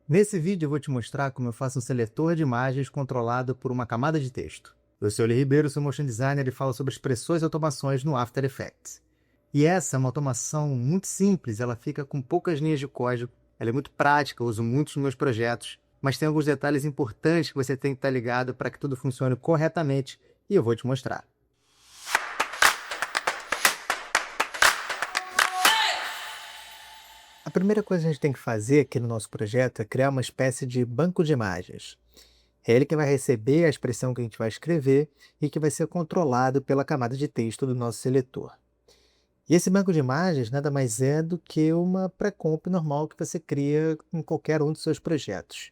Nesse vídeo eu vou te mostrar como eu faço um seletor de imagens controlado por uma camada de texto. Eu sou Eli Ribeiro, sou motion designer e falo sobre expressões e automações no After Effects. E essa é uma automação muito simples, ela fica com poucas linhas de código, ela é muito prática, eu uso muito nos meus projetos, mas tem alguns detalhes importantes que você tem que estar ligado para que tudo funcione corretamente e eu vou te mostrar. A primeira coisa que a gente tem que fazer aqui no nosso projeto é criar uma espécie de banco de imagens. É ele que vai receber a expressão que a gente vai escrever e que vai ser controlado pela camada de texto do nosso seletor. E esse banco de imagens nada mais é do que uma pré-comp normal que você cria em qualquer um dos seus projetos.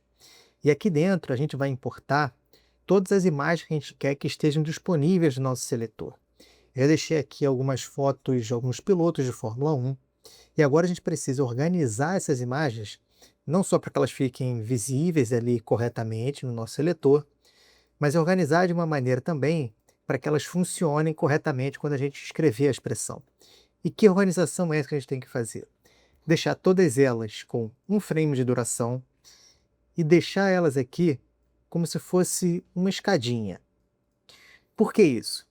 E aqui dentro a gente vai importar todas as imagens que a gente quer que estejam disponíveis no nosso seletor. Eu já deixei aqui algumas fotos de alguns pilotos de Fórmula 1, e agora a gente precisa organizar essas imagens, não só para que elas fiquem visíveis ali corretamente no nosso seletor, mas organizar de uma maneira também para que elas funcionem corretamente quando a gente escrever a expressão. E que organização é essa que a gente tem que fazer? Deixar todas elas com um frame de duração e deixar elas aqui como se fosse uma escadinha. Por que isso?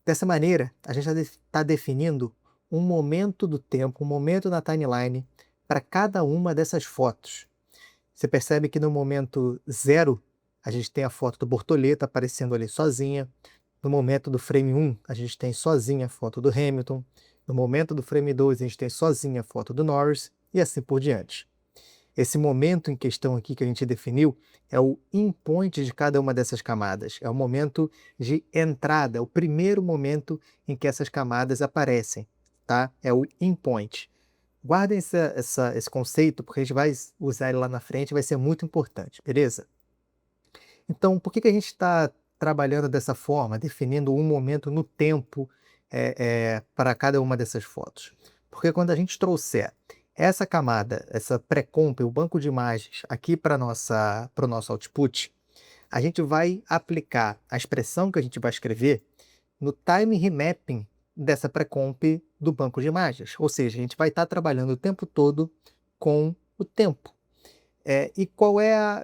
Dessa maneira, a gente está definindo um momento do tempo, um momento na timeline para cada uma dessas fotos. Você percebe que no momento 0, a gente tem a foto do Bortoleto aparecendo ali sozinha. No momento do frame 1, a gente tem sozinha a foto do Hamilton. No momento do frame 2, a gente tem sozinha a foto do Norris e assim por diante. Esse momento em questão aqui que a gente definiu é o in-point de cada uma dessas camadas. É o momento de entrada, é o primeiro momento em que essas camadas aparecem, tá? É o in-point. Guardem esse conceito, porque a gente vai usar ele lá na frente e vai ser muito importante, beleza? Então, por que a gente está trabalhando dessa forma, definindo um momento no tempo para cada uma dessas fotos? Porque quando a gente trouxer essa camada, essa pré-comp, o banco de imagens, aqui para o nosso output, a gente vai aplicar a expressão que a gente vai escrever no time remapping dessa pré-comp do banco de imagens. Ou seja, a gente vai estar trabalhando o tempo todo com o tempo. E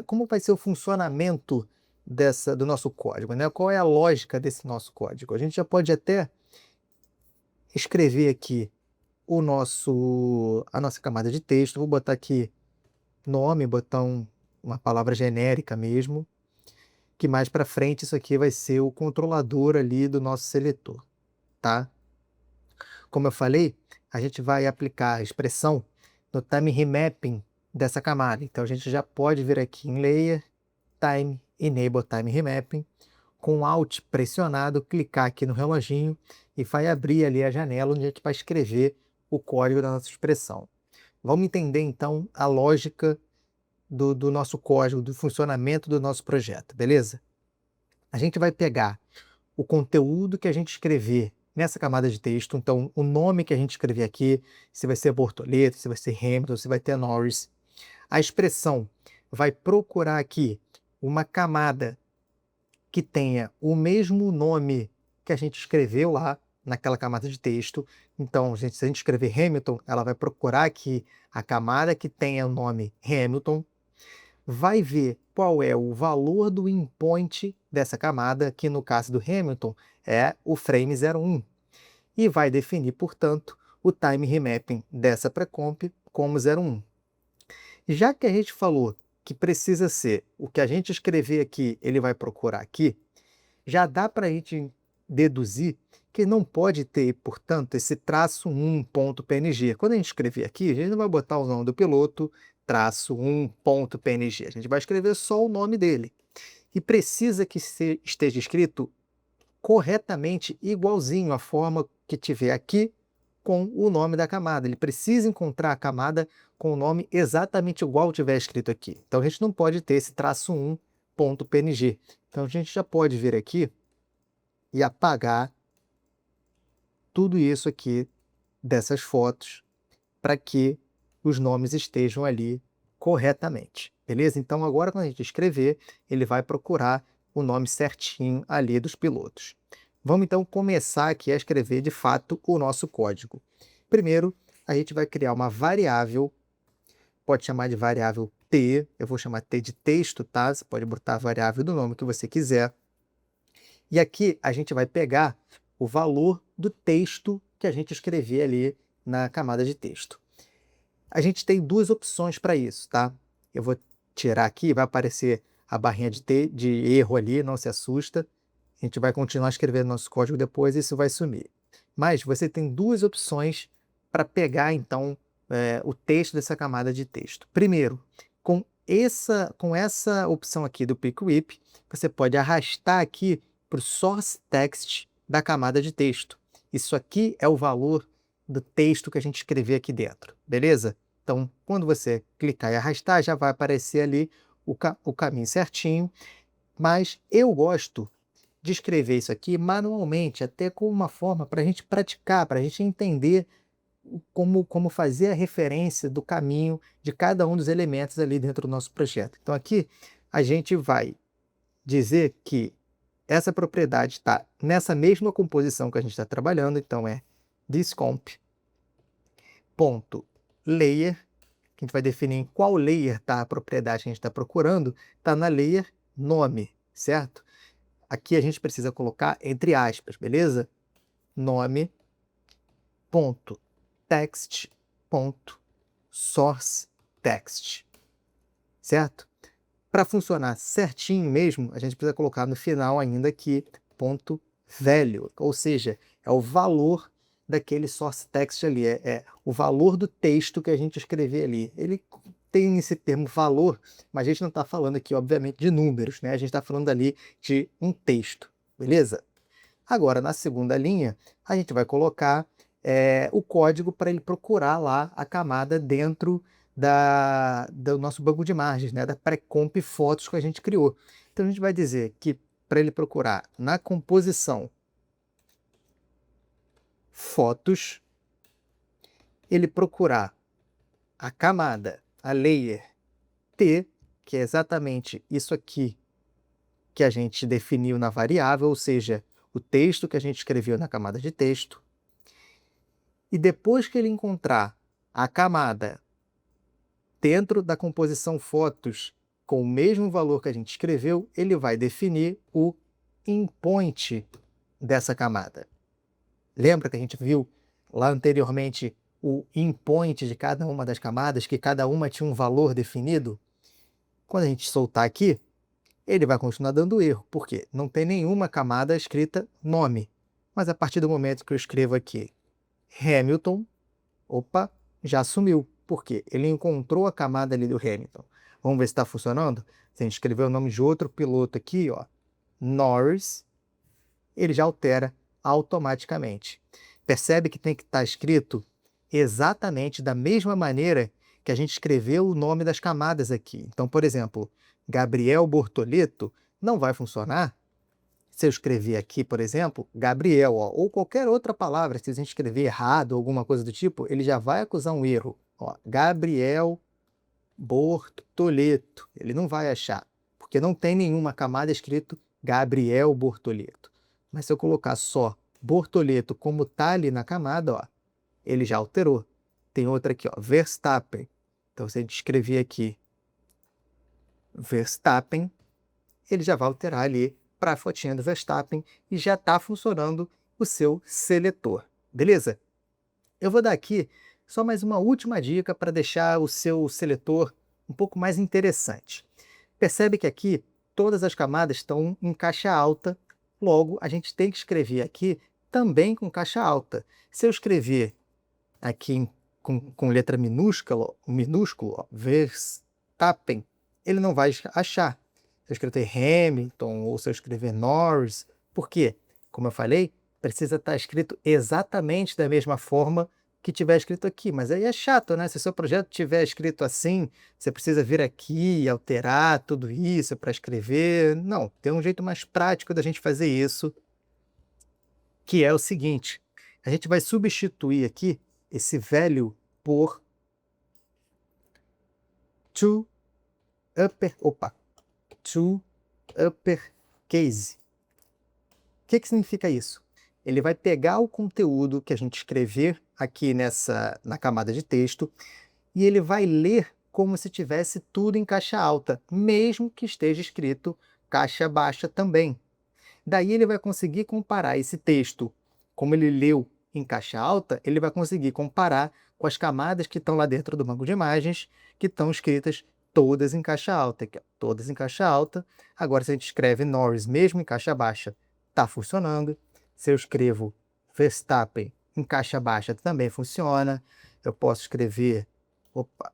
como vai ser o funcionamento do nosso código, né? Qual é a lógica desse nosso código? A gente já pode até escrever aqui a nossa camada de texto. Vou botar aqui nome, botar uma palavra genérica mesmo, que mais para frente isso aqui vai ser o controlador ali do nosso seletor, tá? Como eu falei, a gente vai aplicar a expressão no time remapping dessa camada. Então a gente já pode vir aqui em Layer, Time, Enable Time Remapping, com Alt pressionado, clicar aqui no reloginho e vai abrir ali a janela onde a gente vai escrever o código da nossa expressão. Vamos entender então a lógica do nosso código, do funcionamento do nosso projeto, beleza? A gente vai pegar o conteúdo que a gente escrever nessa camada de texto, então o nome que a gente escrever aqui, se vai ser Bortoleto, se vai ser Hamilton, se vai ter Norris. A expressão vai procurar aqui uma camada que tenha o mesmo nome que a gente escreveu lá naquela camada de texto. Então, se a gente escrever Hamilton, ela vai procurar aqui a camada que tenha o nome Hamilton, vai ver qual é o valor do endpoint dessa camada, que no caso do Hamilton é o frame 01, e vai definir, portanto, o time remapping dessa pré-comp como 01. Já que a gente falou que precisa ser o que a gente escrever aqui, ele vai procurar aqui, já dá para a gente deduzir que não pode ter, portanto, esse traço 1.png. Quando a gente escrever aqui, a gente não vai botar o nome do piloto, traço 1.png. A gente vai escrever só o nome dele. E precisa que esteja escrito corretamente, igualzinho à forma que tiver aqui com o nome da camada. Ele precisa encontrar a camada com o nome exatamente igual tiver escrito aqui. Então a gente não pode ter esse traço 1.png. Então a gente já pode vir aqui e apagar tudo isso aqui dessas fotos para que os nomes estejam ali corretamente, beleza? Então agora quando a gente escrever, ele vai procurar o nome certinho ali dos pilotos. Vamos então começar aqui a escrever de fato o nosso código. Primeiro, a gente vai criar uma variável, pode chamar de variável T, eu vou chamar T de texto, tá? Você pode botar a variável do nome que você quiser. E aqui a gente vai pegar o valor do texto que a gente escrever ali na camada de texto. A gente tem duas opções para isso, tá? Eu vou tirar aqui, vai aparecer a barrinha de erro ali, não se assusta. A gente vai continuar escrevendo nosso código depois e isso vai sumir. Mas você tem duas opções para pegar, então, o texto dessa camada de texto. Primeiro, com essa opção aqui do Pick Whip, você pode arrastar aqui para o source text da camada de texto. Isso aqui é o valor do texto que a gente escrever aqui dentro, beleza? Então, quando você clicar e arrastar, já vai aparecer ali o caminho certinho, mas eu gosto de escrever isso aqui manualmente, até com uma forma para a gente praticar, para a gente entender como fazer a referência do caminho de cada um dos elementos ali dentro do nosso projeto. Então aqui a gente vai dizer que essa propriedade está nessa mesma composição que a gente está trabalhando, então é thiscomp.layer, que a gente vai definir em qual layer está a propriedade que a gente está procurando, está na layer nome, certo? Aqui a gente precisa colocar entre aspas, beleza? Nome, ponto, text, ponto, source text, certo? Para funcionar certinho mesmo, a gente precisa colocar no final ainda aqui ponto value, ou seja, é o valor daquele source text ali, é o valor do texto que a gente escrever ali. Ele tem esse termo valor, mas a gente não está falando aqui, obviamente, de números, né? A gente está falando ali de um texto, beleza? Agora, na segunda linha, a gente vai colocar o código para ele procurar lá a camada dentro do nosso banco de imagens, né? Da pré-comp fotos que a gente criou. Então, a gente vai dizer que para ele procurar na composição fotos, ele procurar a camada, a layer T, que é exatamente isso aqui que a gente definiu na variável, ou seja, o texto que a gente escreveu na camada de texto. E depois que ele encontrar a camada dentro da composição fotos com o mesmo valor que a gente escreveu, ele vai definir o endpoint dessa camada. Lembra que a gente viu lá anteriormente o endpoint de cada uma das camadas, que cada uma tinha um valor definido? Quando a gente soltar aqui, ele vai continuar dando erro, porque não tem nenhuma camada escrita nome. Mas a partir do momento que eu escrevo aqui Hamilton, opa, já sumiu. Por quê? Ele encontrou a camada ali do Hamilton. Vamos ver se está funcionando? Se a gente escrever o nome de outro piloto aqui, ó, Norris, ele já altera automaticamente. Percebe que tem que estar escrito exatamente da mesma maneira que a gente escreveu o nome das camadas aqui. Então, por exemplo, Gabriel Bortoleto não vai funcionar se eu escrever aqui, por exemplo, Gabriel, ó, ou qualquer outra palavra, se a gente escrever errado ou alguma coisa do tipo, ele já vai acusar um erro. Ó, Gabriel Bortoleto. Ele não vai achar, porque não tem nenhuma camada escrito Gabriel Bortoleto. Mas se eu colocar só Bortoleto como está ali na camada, ó, ele já alterou. Tem outra aqui, ó, Verstappen. Então, se a gente escrever aqui Verstappen, ele já vai alterar ali para a fotinha do Verstappen e já está funcionando o seu seletor, beleza? Eu vou dar aqui só mais uma última dica para deixar o seu seletor um pouco mais interessante. Percebe que aqui todas as camadas estão em caixa alta, logo a gente tem que escrever aqui também com caixa alta. Se eu escrever aqui com letra minúsculo, ó, Verstappen, ele não vai achar. Se eu escrever Hamilton ou se eu escrever Norris, por quê? Como eu falei, precisa estar escrito exatamente da mesma forma que tiver escrito aqui, mas aí é chato, né? Se o seu projeto tiver escrito assim, você precisa vir aqui e alterar tudo isso para escrever. Não, tem um jeito mais prático da gente fazer isso, que é o seguinte: a gente vai substituir aqui esse value por to uppercase. O que significa isso? Ele vai pegar o conteúdo que a gente escrever aqui na camada de texto e ele vai ler como se tivesse tudo em caixa alta, mesmo que esteja escrito caixa baixa também. Daí ele vai conseguir comparar esse texto, como ele leu em caixa alta, ele vai conseguir comparar com as camadas que estão lá dentro do banco de imagens, que estão escritas todas em caixa alta, aqui, ó, todas em caixa alta. Agora, se a gente escreve Norris mesmo em caixa baixa, está funcionando. Se eu escrevo Verstappen em caixa baixa, também funciona. Eu posso escrever, opa,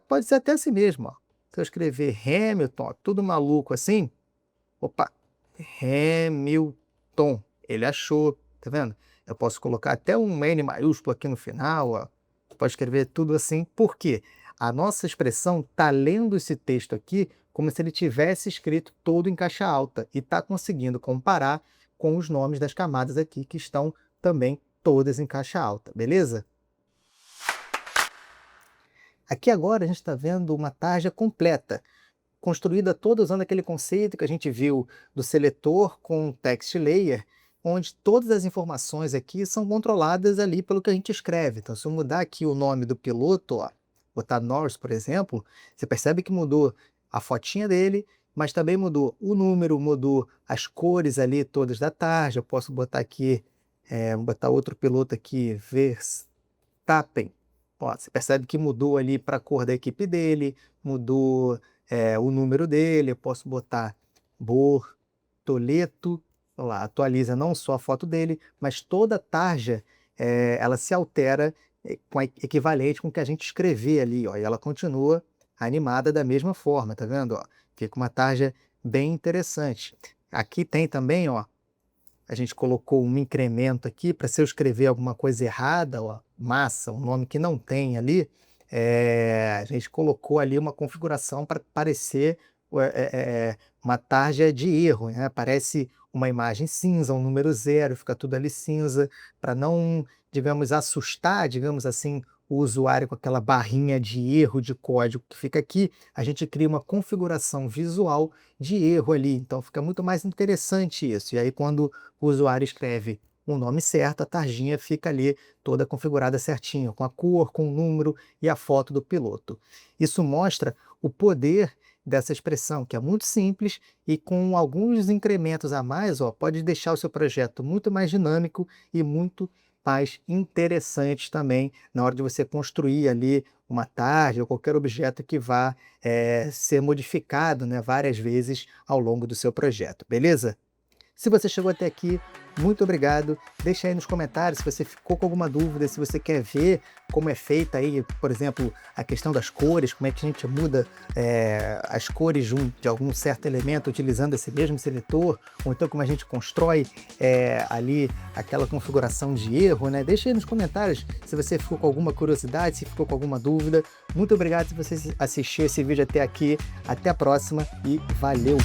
pode ser até assim mesmo, ó. Se eu escrever Hamilton, ó, tudo maluco assim, opa, Hamilton, ele achou, tá vendo? Eu posso colocar até um N maiúsculo aqui no final, ó. Você pode escrever tudo assim, por quê? A nossa expressão está lendo esse texto aqui como se ele tivesse escrito todo em caixa alta e está conseguindo comparar com os nomes das camadas aqui que estão também todas em caixa alta, beleza? Aqui agora a gente está vendo uma tarja completa, construída toda usando aquele conceito que a gente viu do seletor com text layer, onde todas as informações aqui são controladas ali pelo que a gente escreve. Então, se eu mudar aqui o nome do piloto, ó, botar Norris, por exemplo, você percebe que mudou a fotinha dele, mas também mudou o número, mudou as cores ali todas da tarja. Eu posso botar aqui, botar outro piloto aqui, Verstappen. Ó, você percebe que mudou ali para a cor da equipe dele, mudou o número dele. Eu posso botar Bortoleto, olha lá, atualiza não só a foto dele, mas toda a tarja, ela se altera equivalente com o que a gente escrever ali, ó, e ela continua animada da mesma forma, tá vendo? Ó, fica uma tarja bem interessante. Aqui tem também, ó, a gente colocou um incremento aqui para se eu escrever alguma coisa errada, ó, massa, um nome que não tem ali, a gente colocou ali uma configuração para parecer uma tarja de erro, né? Parece uma imagem cinza, um número 0, fica tudo ali cinza, para não, digamos, assustar, digamos assim, o usuário com aquela barrinha de erro de código que fica aqui. A gente cria uma configuração visual de erro ali, então fica muito mais interessante isso. E aí quando o usuário escreve o nome certo, a tarjinha fica ali toda configurada certinho, com a cor, com o número e a foto do piloto. Isso mostra o poder dessa expressão, que é muito simples e com alguns incrementos a mais, ó, pode deixar o seu projeto muito mais dinâmico e muito mais interessante também na hora de você construir ali uma tarja ou qualquer objeto que vá ser modificado, né, várias vezes ao longo do seu projeto, beleza? Se você chegou até aqui, muito obrigado. Deixa aí nos comentários se você ficou com alguma dúvida, se você quer ver como é feita aí, por exemplo, a questão das cores, como é que a gente muda as cores de algum certo elemento utilizando esse mesmo seletor, ou então como a gente constrói ali aquela configuração de erro, né? Deixa aí nos comentários se você ficou com alguma curiosidade, se ficou com alguma dúvida. Muito obrigado se você assistiu esse vídeo até aqui. Até a próxima e valeu!